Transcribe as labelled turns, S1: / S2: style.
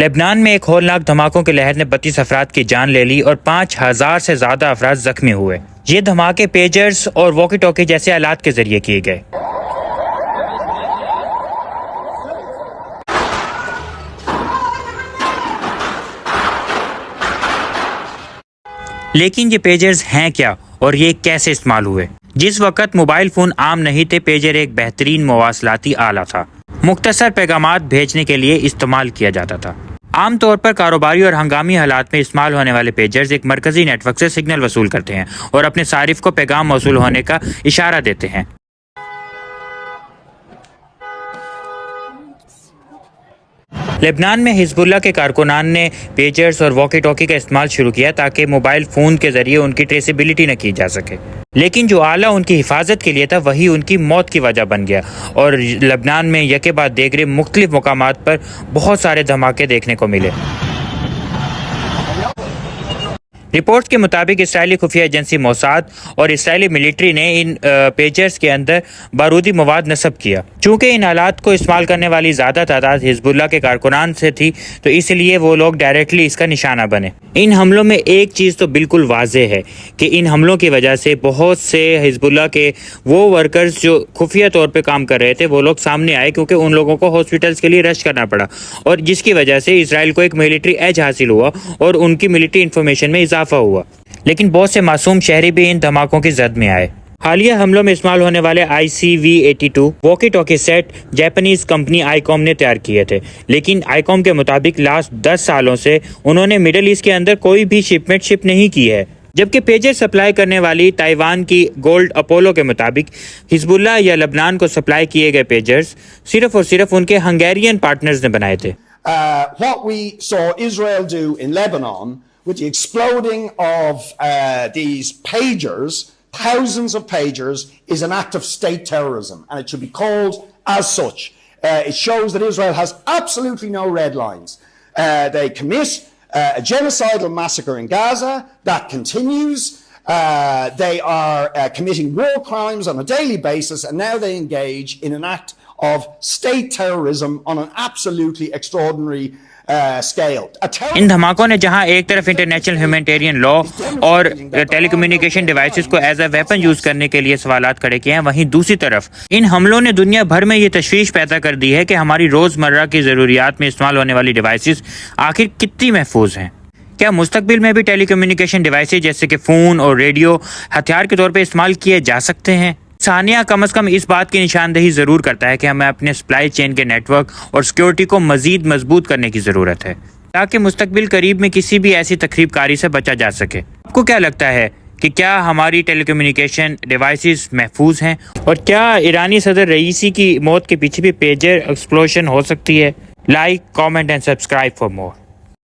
S1: لبنان میں ایک ہولناک دھماکوں کی لہر نے 32 افراد کی جان لے لی اور 5000 سے زیادہ افراد زخمی ہوئے۔ یہ دھماکے پیجرز اور واکی ٹاکی جیسے آلات کے ذریعے کیے گئے۔ لیکن یہ پیجرز ہیں کیا اور یہ کیسے استعمال ہوئے؟ جس وقت موبائل فون عام نہیں تھے، پیجر ایک بہترین مواصلاتی آلہ تھا۔ مختصر پیغامات بھیجنے کے لیے استعمال کیا جاتا تھا۔ عام طور پر کاروباری اور ہنگامی حالات میں استعمال ہونے والے پیجرز ایک مرکزی نیٹ ورک سے سگنل وصول کرتے ہیں اور اپنے صارف کو پیغام موصول ہونے کا اشارہ دیتے ہیں۔ لبنان میں حزب اللہ کے کارکنان نے پیجرز اور واکی ٹاکی کا استعمال شروع کیا تاکہ موبائل فون کے ذریعے ان کی ٹریسیبلٹی نہ کی جا سکے، لیکن جو آلہ ان کی حفاظت کے لیے تھا وہی ان کی موت کی وجہ بن گیا، اور لبنان میں یکے بعد دیگرے مختلف مقامات پر بہت سارے دھماکے دیکھنے کو ملے۔ رپورٹس کے مطابق اسرائیلی خفیہ ایجنسی موساد اور اسرائیلی ملٹری نے ان پیجرز کے اندر بارودی مواد نصب کیا۔ چونکہ ان آلات کو استعمال کرنے والی زیادہ تعداد حزب اللہ کے کارکنان سے تھی تو اس لیے وہ لوگ ڈائریکٹلی اس کا نشانہ بنے۔ ان حملوں میں ایک چیز تو بالکل واضح ہے کہ ان حملوں کی وجہ سے بہت سے حزب اللہ کے وہ ورکرز جو خفیہ طور پہ کام کر رہے تھے وہ لوگ سامنے آئے، کیونکہ ان لوگوں کو ہاسپٹلز کے لیے رش کرنا پڑا، اور جس کی وجہ سے اسرائیل کو ایک ملٹری ایج حاصل ہوا اور ان کی ملٹری انفارمیشن میں اضافہ ہوا۔ لیکن بہت سے معصوم شہری بھی ان دھماکوں کی زد میں آئے۔ حالیہ حملوں میں استعمال ہونے والے ICV-82 walkie talkie set Japanese company Icom نے تیار کیے تھے، لیکن آئیکوم کے مطابق لاسٹ 10 سالوں سے انہوں نے مڈل ایسٹ کے اندر کوئی بھی شپمنٹ شپ نہیں کی ہے۔ جبکہ پیجر سپلائی کرنے والی تائیوان کی گولڈ اپولو کے مطابق حزب اللہ یا لبنان کو سپلائی کیے گئے پیجرز صرف اور صرف ان کے ہنگیرین پارٹنرز نے بنائے تھے۔
S2: What we saw Israel do in Lebanon with the exploding of these pagers, thousands of pagers, is an act of state terrorism, and it should be called as such. It shows that Israel has absolutely no red lines. They commit a genocidal massacre in Gaza that continues. They are committing war crimes on a daily basis, and now they engage in an act of state terrorism on an absolutely extraordinary scale.
S1: ان دھماکوں نے جہاں ایک طرف international humanitarian لا اور ٹیلی communication devices کو as a weapon use کرنے کے لیے سوالات کھڑے کیے ہیں، وہیں دوسری طرف ان حملوں نے دنیا بھر میں یہ تشویش پیدا کر دی ہے کہ ہماری روزمرہ کی ضروریات میں استعمال ہونے والی ڈیوائسز آخر کتنی محفوظ ہیں۔ کیا مستقبل میں بھی ٹیلی کمیونیکیشن ڈیوائسز جیسے کہ فون اور ریڈیو ہتھیار کے طور پہ استعمال کیے جا سکتے ہیں؟ ثانیہ کم از کم اس بات کی نشاندہی ضرور کرتا ہے کہ ہمیں اپنے سپلائی چین کے نیٹ ورک اور سیکیورٹی کو مزید مضبوط کرنے کی ضرورت ہے تاکہ مستقبل قریب میں کسی بھی ایسی تخریب کاری سے بچا جا سکے۔ آپ کو کیا لگتا ہے کہ کیا ہماری ٹیلی کمیونیکیشن ڈیوائسز محفوظ ہیں، اور کیا ایرانی صدر رئیسی کی موت کے پیچھے بھی پیجر ایکسپلوژن ہو سکتی ہے؟ Like, comment and subscribe for more.